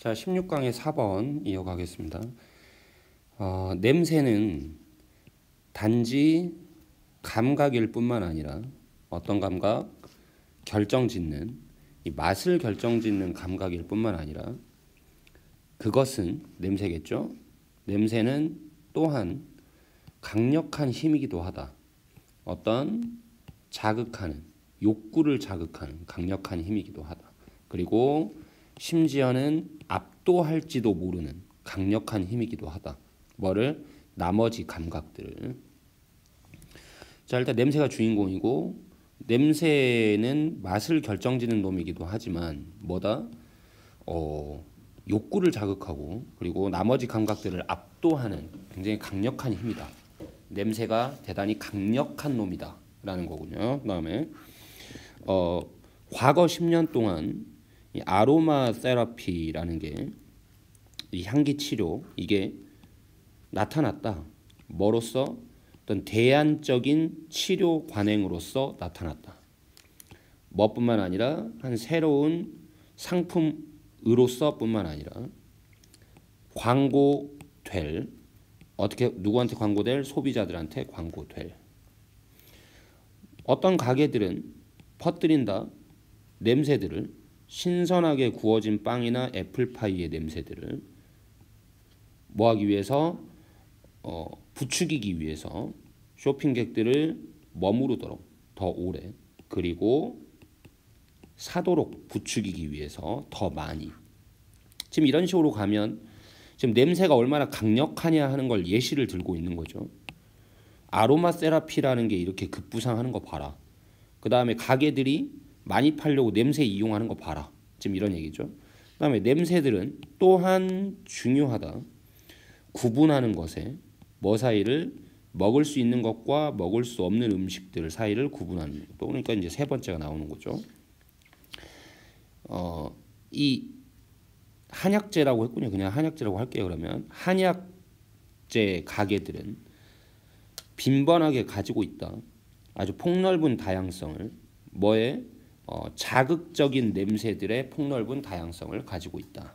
자, 16강의 4번 이어가겠습니다. 냄새는 단지 감각일 뿐만 아니라 어떤 감각? 결정짓는, 이 맛을 결정짓는 감각일 뿐만 아니라 그것은 냄새겠죠? 냄새는 또한 강력한 힘이기도 하다. 어떤 자극하는, 욕구를 자극하는 강력한 힘이기도 하다. 그리고 심지어는 압도할지도 모르는 강력한 힘이기도 하다. 뭐를? 나머지 감각들을. 자, 일단 냄새가 주인공이고 냄새는 맛을 결정짓는 놈이기도 하지만 뭐다? 욕구를 자극하고 그리고 나머지 감각들을 압도하는 굉장히 강력한 힘이다. 냄새가 대단히 강력한 놈이다 라는 거군요. 그 다음에 과거 10년 동안 이 아로마 테라피라는 게 이 향기 치료 이게 나타났다. 뭐로써? 어떤 대안적인 치료 관행으로서 나타났다. 뭐뿐만 아니라 한 새로운 상품으로서 뿐만 아니라 광고될, 어떻게 누구한테 광고될? 소비자들한테 광고될. 어떤 가게들은 퍼뜨린다. 냄새들을, 신선하게 구워진 빵이나 애플파이의 냄새들을 뭐하기 위해서? 부추기기 위해서 쇼핑객들을 머무르도록 더 오래, 그리고 사도록 부추기기 위해서 더 많이. 지금 이런 식으로 가면 지금 냄새가 얼마나 강력하냐 하는 걸 예시를 들고 있는 거죠. 아로마 세라피라는 게 이렇게 급부상하는 거 봐라. 그 다음에 가게들이 많이 팔려고 냄새 이용하는 거 봐라. 지금 이런 얘기죠. 그 다음에 냄새들은 또한 중요하다. 구분하는 것에 뭐 사이를? 먹을 수 있는 것과 먹을 수 없는 음식들 사이를 구분하는 것. 그러니까 이제 세 번째가 나오는 거죠. 이 한약재라고 했군요. 그냥 한약재라고 할게요. 그러면 한약재 가게들은 빈번하게 가지고 있다. 아주 폭넓은 다양성을. 뭐에? 자극적인 냄새들의 폭넓은 다양성을 가지고 있다.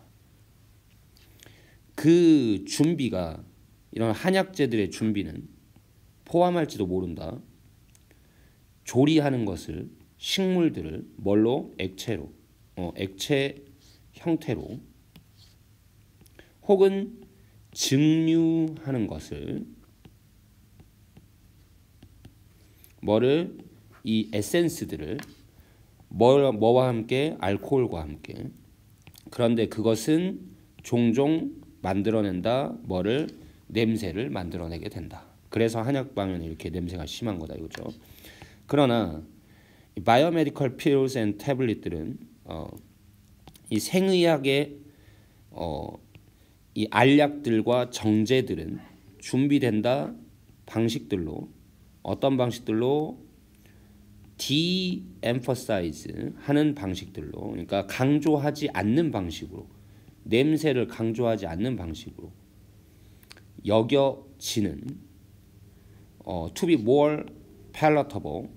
그 준비가, 이런 한약재들의 준비는 포함할지도 모른다. 조리하는 것을, 식물들을 뭘로? 액체로, 액체 형태로, 혹은 증류하는 것을, 뭐를? 이 에센스들을 뭐와 함께? 알코올과 함께. 그런데 그것은 종종 만들어낸다. 뭐를? 냄새를 만들어내게 된다. 그래서 한약방에는 이렇게 냄새가 심한 거다 이거죠. 그러나 바이오메디컬 필스 앤 태블릿들은 이 생의학의 이 알약들과 정제들은 준비된다. 방식들로. 어떤 방식들로? de-emphasize 하는 방식들로. 그러니까 강조하지 않는 방식으로, 냄새를 강조하지 않는 방식으로 여겨지는 to be more palatable,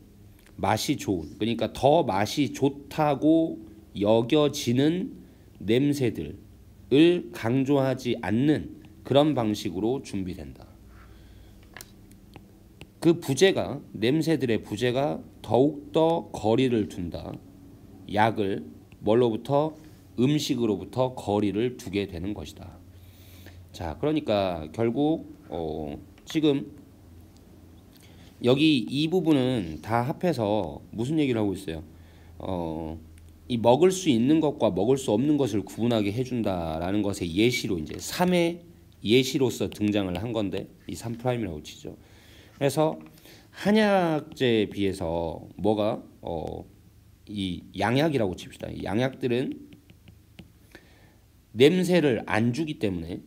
맛이 좋은, 그러니까 더 맛이 좋다고 여겨지는 냄새들을 강조하지 않는 그런 방식으로 준비된다. 그 부재가, 냄새들의 부재가 더욱더 거리를 둔다. 약을 뭘로부터? 음식으로부터 거리를 두게 되는 것이다. 자, 그러니까 결국 지금 여기 이 부분은 다 합해서 무슨 얘기를 하고 있어요? 이 먹을 수 있는 것과 먹을 수 없는 것을 구분하게 해준다라는 것의 예시로, 이제 3의 예시로서 등장을 한 건데, 이 3'이라고 치죠. 그래서 한약재에 비해서 뭐가? 이 양약이라고 칩시다. 이 양약들은 냄새를 안 주기 때문에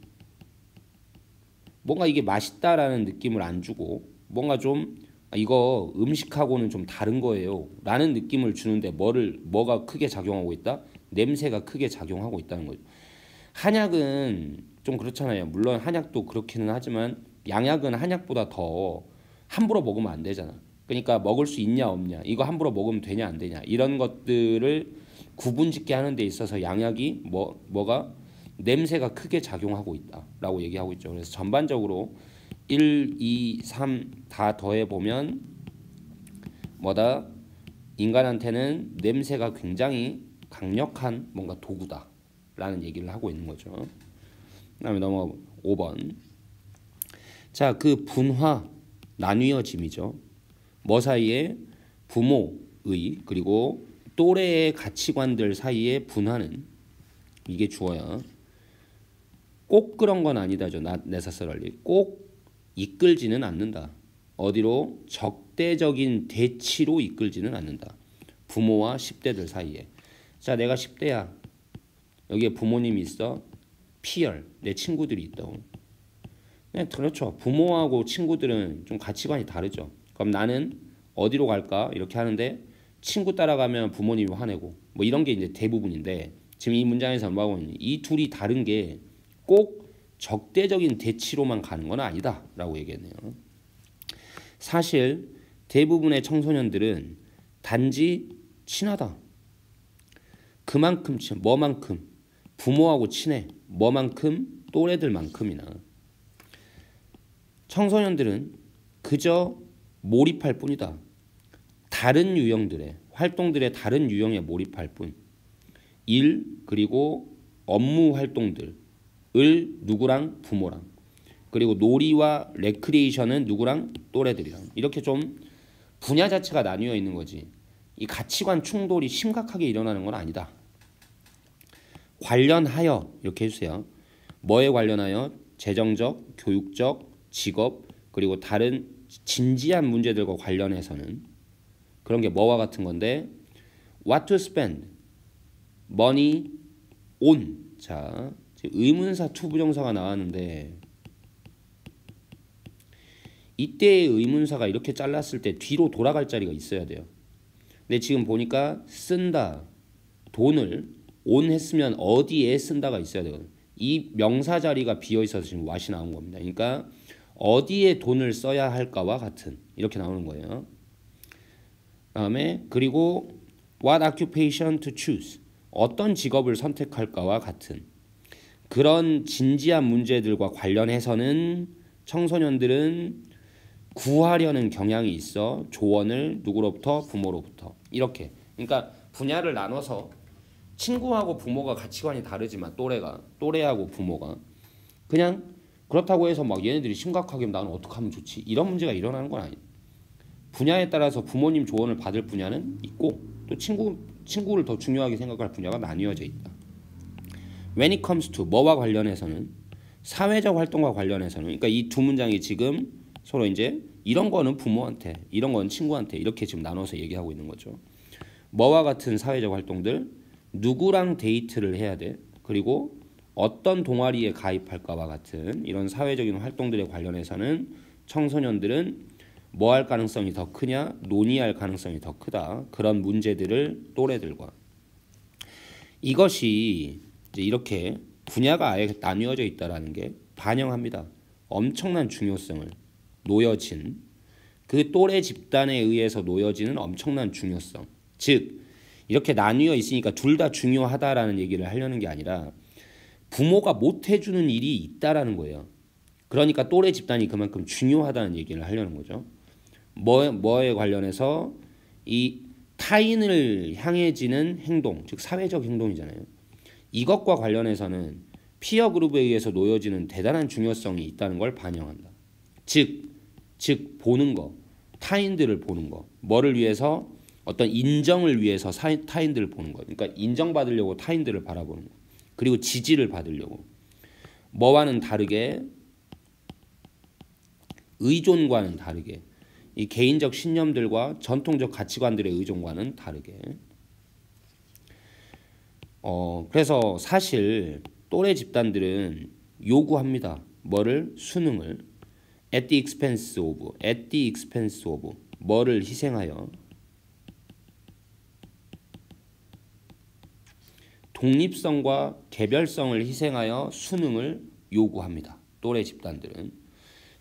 뭔가 이게 맛있다라는 느낌을 안 주고, 뭔가 좀 이거 음식하고는 좀 다른 거예요 라는 느낌을 주는데 뭐가 크게 작용하고 있다? 냄새가 크게 작용하고 있다는 거죠. 한약은 좀 그렇잖아요. 물론 한약도 그렇기는 하지만 양약은 한약보다 더 함부로 먹으면 안 되잖아. 그러니까 먹을 수 있냐 없냐, 이거 함부로 먹으면 되냐 안 되냐, 이런 것들을 구분짓게 하는 데 있어서 양약이 뭐가 냄새가 크게 작용하고 있다라고 얘기하고 있죠. 그래서 전반적으로 1, 2, 3 다 더해 보면 뭐다? 인간한테는 냄새가 굉장히 강력한 뭔가 도구다라는 얘기를 하고 있는 거죠. 그다음에 넘어가 5번. 자, 그 분화, 나뉘어짐이죠. 뭐 사이에? 부모의 그리고 또래의 가치관들 사이의 분화는, 이게 주어야. 꼭 그런 건 아니다죠. necessarily. 꼭 이끌지는 않는다. 어디로? 적대적인 대치로 이끌지는 않는다. 부모와 10대들 사이에. 자, 내가 10대야. 여기에 부모님이 있어. peer, 내 친구들이 있다고. 네, 그렇죠. 부모하고 친구들은 좀 가치관이 다르죠. 그럼 나는 어디로 갈까? 이렇게 하는데 친구 따라가면 부모님이 화내고 뭐 이런 게 이제 대부분인데, 지금 이 문장에서 뭐하고 있니? 이 둘이 다른 게 꼭 적대적인 대치로만 가는 건 아니다 라고 얘기했네요. 사실 대부분의 청소년들은 단지 친하다. 그만큼 뭐만큼? 부모하고 친해. 뭐만큼? 또래들만큼이나. 청소년들은 그저 몰입할 뿐이다. 다른 유형들의 활동들의 다른 유형에 몰입할 뿐. 일 그리고 업무 활동들을 누구랑? 부모랑. 그리고 놀이와 레크리에이션은 누구랑? 또래들이랑. 이렇게 좀 분야 자체가 나뉘어 있는 거지. 이 가치관 충돌이 심각하게 일어나는 건 아니다. 관련하여 이렇게 해주세요. 뭐에 관련하여? 재정적, 교육적, 직업 그리고 다른 진지한 문제들과 관련해서는 그런 게 뭐와 같은 건데, what to spend, money on. 자, 의문사 to 부정사가 나왔는데 이때의 의문사가 이렇게 잘랐을 때 뒤로 돌아갈 자리가 있어야 돼요. 근데 지금 보니까 쓴다, 돈을 on 했으면 어디에 쓴다가 있어야 되거든요. 이 명사 자리가 비어 있어서 지금 what이 나온 겁니다. 그러니까 어디에 돈을 써야 할까와 같은, 이렇게 나오는 거예요. 다음에 그리고 what occupation to choose, 어떤 직업을 선택할까와 같은 그런 진지한 문제들과 관련해서는 청소년들은 구하려는 경향이 있어. 조언을 누구로부터? 부모로부터. 이렇게. 그러니까 분야를 나눠서 친구하고 부모가 가치관이 다르지만 또래하고 부모가 그냥 그렇다고 해서 막 얘네들이 심각하게 나는 어떻게 하면 좋지? 이런 문제가 일어나는 건 아니에요. 분야에 따라서 부모님 조언을 받을 분야는 있고 또 친구를 더 중요하게 생각할 분야가 나뉘어져 있다. When it comes to 뭐와 관련해서는, 사회적 활동과 관련해서는, 그러니까 이 두 문장이 지금 서로 이제 이런 거는 부모한테, 이런 건 친구한테 이렇게 지금 나눠서 얘기하고 있는 거죠. 뭐와 같은 사회적 활동들, 누구랑 데이트를 해야 돼, 그리고 어떤 동아리에 가입할까와 같은 이런 사회적인 활동들에 관련해서는 청소년들은 뭐 할 가능성이 더 크냐? 논의할 가능성이 더 크다. 그런 문제들을 또래들과. 이것이 이제 이렇게 분야가 아예 나뉘어져 있다라는 게 반영합니다. 엄청난 중요성을, 놓여진 그 또래 집단에 의해서 놓여지는 엄청난 중요성. 즉 이렇게 나뉘어 있으니까 둘 다 중요하다라는 얘기를 하려는 게 아니라 부모가 못 해주는 일이 있다라는 거예요. 그러니까 또래 집단이 그만큼 중요하다는 얘기를 하려는 거죠. 뭐에 관련해서 이 타인을 향해지는 행동, 즉 사회적 행동이잖아요. 이것과 관련해서는 피어 그룹에 의해서 놓여지는 대단한 중요성이 있다는 걸 반영한다. 즉 보는 거, 타인들을 보는 거, 뭐를 위해서? 어떤 인정을 위해서 타인들을 보는 거. 그러니까 인정받으려고 타인들을 바라보는 거. 그리고 지지를 받으려고. 뭐와는 다르게, 의존과는 다르게, 이 개인적 신념들과 전통적 가치관들의 의존과는 다르게. 그래서 사실 또래 집단들은 요구합니다. 뭐를? 수능을. at the expense of 뭐를 희생하여? 독립성과 개별성을 희생하여 수능을 요구합니다. 또래 집단들은.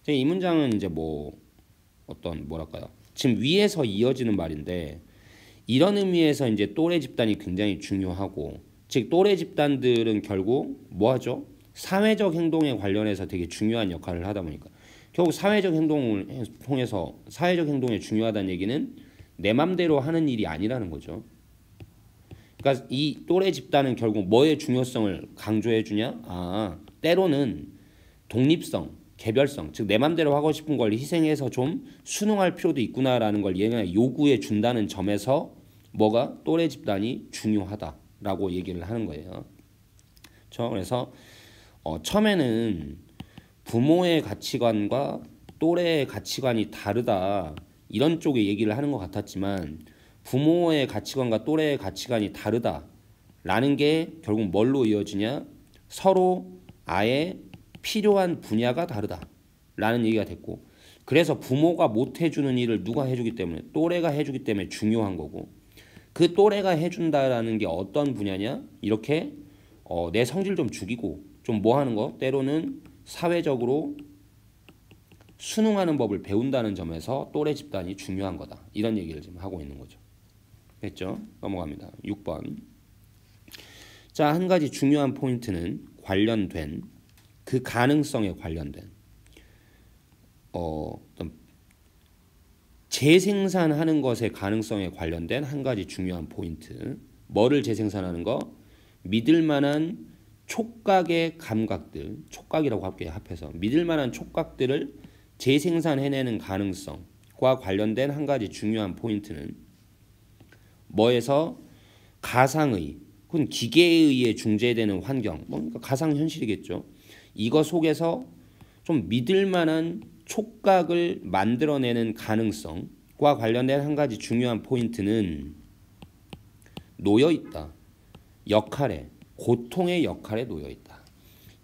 이 문장은 이제 뭐랄까요? 지금 위에서 이어지는 말인데 이런 의미에서 이제 또래 집단이 굉장히 중요하고 즉 또래 집단들은 결국 뭐 하죠? 사회적 행동에 관련해서 되게 중요한 역할을 하다 보니까 결국 사회적 행동을 통해서 사회적 행동에 중요하다는 얘기는 내 맘대로 하는 일이 아니라는 거죠. 그러니까 이 또래 집단은 결국 뭐의 중요성을 강조해 주냐? 때로는 독립성, 개별성, 즉 내 맘대로 하고 싶은 걸 희생해서 좀 순응할 필요도 있구나라는 걸 얘가 요구해 준다는 점에서 뭐가 또래 집단이 중요하다라고 얘기를 하는 거예요. 그래서 처음에는 부모의 가치관과 또래의 가치관이 다르다 이런 쪽의 얘기를 하는 것 같았지만 부모의 가치관과 또래의 가치관이 다르다라는 게 결국 뭘로 이어지냐? 서로 아예 필요한 분야가 다르다라는 얘기가 됐고 그래서 부모가 못 해주는 일을 누가 해주기 때문에 또래가 해주기 때문에 중요한 거고 그 또래가 해준다라는 게 어떤 분야냐? 이렇게 내 성질 좀 죽이고 좀 뭐 하는 거? 때로는 사회적으로 순응하는 법을 배운다는 점에서 또래 집단이 중요한 거다. 이런 얘기를 지금 하고 있는 거죠. 됐죠? 넘어갑니다. 6번. 자, 한 가지 중요한 포인트는 관련된 그 가능성에 관련된 어떤 재생산하는 것의 가능성에 관련된 한 가지 중요한 포인트. 뭐를 재생산하는 거? 믿을 만한 촉각의 감각들, 촉각이라고 할게요. 합해서 믿을 만한 촉각들을 재생산해내는 가능성과 관련된 한 가지 중요한 포인트는 뭐에서 가상의 혹은 기계에 의해 중재되는 환경, 그러니까 가상현실이겠죠. 이거 속에서 좀 믿을 만한 촉각을 만들어내는 가능성과 관련된 한 가지 중요한 포인트는 놓여있다. 역할에, 고통의 역할에 놓여있다.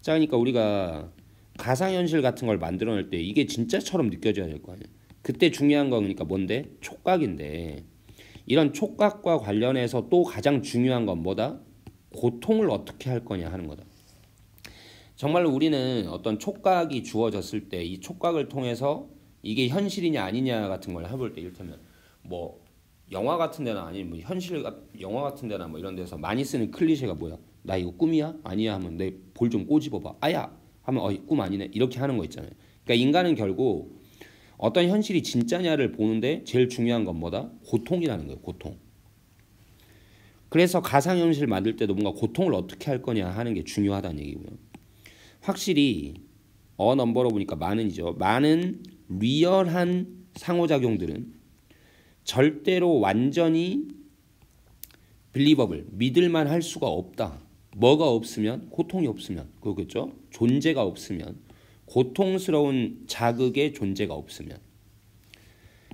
자, 그러니까 우리가 가상현실 같은 걸 만들어낼 때 이게 진짜처럼 느껴져야 될 거 아니야. 그때 중요한 거 그러니까 뭔데? 촉각인데 이런 촉각과 관련해서 또 가장 중요한 건 뭐다? 고통을 어떻게 할 거냐 하는 거다. 정말로 우리는 어떤 촉각이 주어졌을 때 이 촉각을 통해서 이게 현실이냐 아니냐 같은 걸 해볼 때 이를테면 뭐 영화 같은 데나 아니면 뭐 현실 영화 같은 데나 뭐 이런 데서 많이 쓰는 클리셰가 뭐야? 나 이거 꿈이야? 아니야? 하면 내 볼 좀 꼬집어봐. 아야! 하면 꿈 아니네. 이렇게 하는 거 있잖아요. 그러니까 인간은 결국 어떤 현실이 진짜냐를 보는데 제일 중요한 건 뭐다? 고통이라는 거예요. 고통. 그래서 가상현실 만들 때도 뭔가 고통을 어떻게 할 거냐 하는 게 중요하다는 얘기고요. 확실히 넘버로 보니까 많은이죠. 많은 리얼한 상호작용들은 절대로 완전히 빌리버블, 믿을만 할 수가 없다. 뭐가 없으면? 고통이 없으면. 그거겠죠? 존재가 없으면. 고통스러운 자극의 존재가 없으면.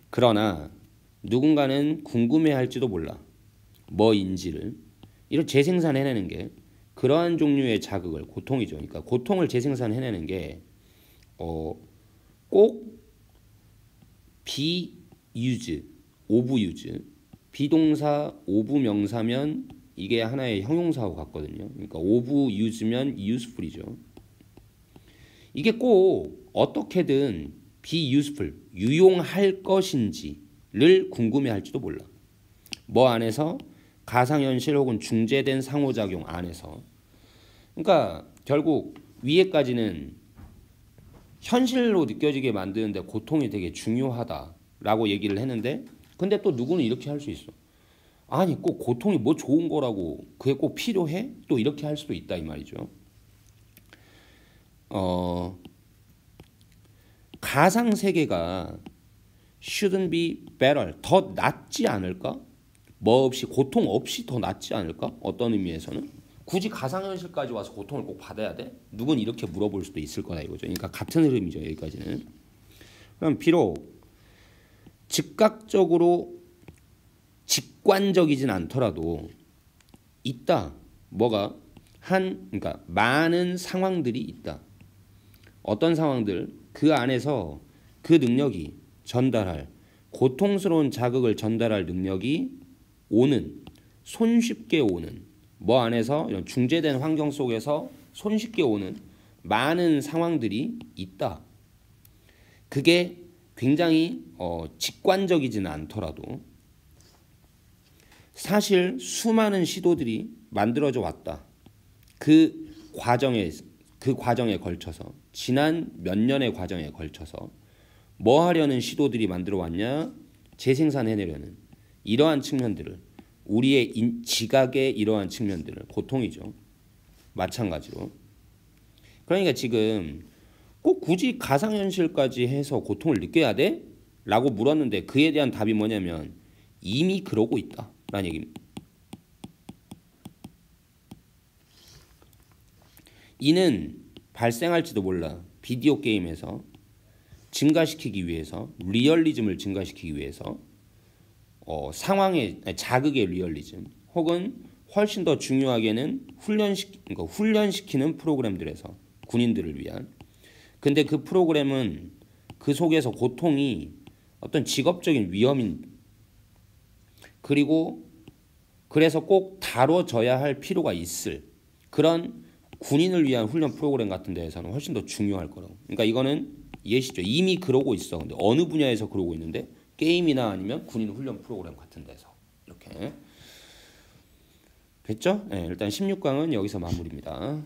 그러나 누군가는 궁금해할지도 몰라. 뭐인지를. 이런 재생산해내는 게 그러한 종류의 자극을, 고통이죠. 그러니까 고통을 재생산해내는 게 꼭 be used, of used, 비동사 of 명사면 이게 하나의 형용사하고 같거든요. 그러니까 of use면 useful이죠. 이게 꼭 어떻게든 be useful, 유용할 것인지를 궁금해할지도 몰라. 뭐 안에서? 가상현실 혹은 중재된 상호작용 안에서. 그러니까 결국 위에까지는 현실로 느껴지게 만드는데 고통이 되게 중요하다라고 얘기를 했는데 근데 또 누구는 이렇게 할 수 있어. 아니 꼭 고통이 뭐 좋은 거라고 그게 꼭 필요해? 또 이렇게 할 수도 있다 이 말이죠. 가상 세계가 shouldn't be better, 더 낫지 않을까? 뭐 없이 고통 없이 더 낫지 않을까? 어떤 의미에서는 굳이 가상현실까지 와서 고통을 꼭 받아야 돼? 누군 이렇게 물어볼 수도 있을 거다 이거죠. 그러니까 같은 흐름이죠. 여기까지는. 그럼 비록 즉각적으로 직관적이진 않더라도 있다. 뭐가? 그러니까 많은 상황들이 있다. 어떤 상황들? 그 안에서 그 능력이 전달할 고통스러운 자극을 전달할 능력이 오는 손쉽게 오는 뭐 안에서 이런 중재된 환경 속에서 손쉽게 오는 많은 상황들이 있다. 그게 굉장히 직관적이지는 않더라도 사실 수많은 시도들이 만들어져 왔다. 그 과정에 걸쳐서 지난 몇 년의 과정에 걸쳐서 뭐 하려는 시도들이 만들어 왔냐? 재생산해내려는 이러한 측면들을 우리의 지각의 이러한 측면들을 고통이죠. 마찬가지로. 그러니까 지금 꼭 굳이 가상현실까지 해서 고통을 느껴야 돼? 라고 물었는데 그에 대한 답이 뭐냐면 이미 그러고 있다 라는 얘기입니다. 이는 발생할지도 몰라. 비디오 게임에서 증가시키기 위해서 리얼리즘을 증가시키기 위해서 상황의 자극의 리얼리즘 혹은 훨씬 더 중요하게는 훈련시키는 프로그램들에서 군인들을 위한 근데 그 프로그램은 그 속에서 고통이 어떤 직업적인 위험인 그리고 그래서 꼭 다뤄져야 할 필요가 있을 그런 군인을 위한 훈련 프로그램 같은 데에서는 훨씬 더 중요할 거라고. 그러니까 이거는 예시죠. 이미 그러고 있어. 근데 어느 분야에서 그러고 있는데 게임이나 아니면 군인 훈련 프로그램 같은 데서 이렇게 됐죠? 네, 일단 16강은 여기서 마무리입니다.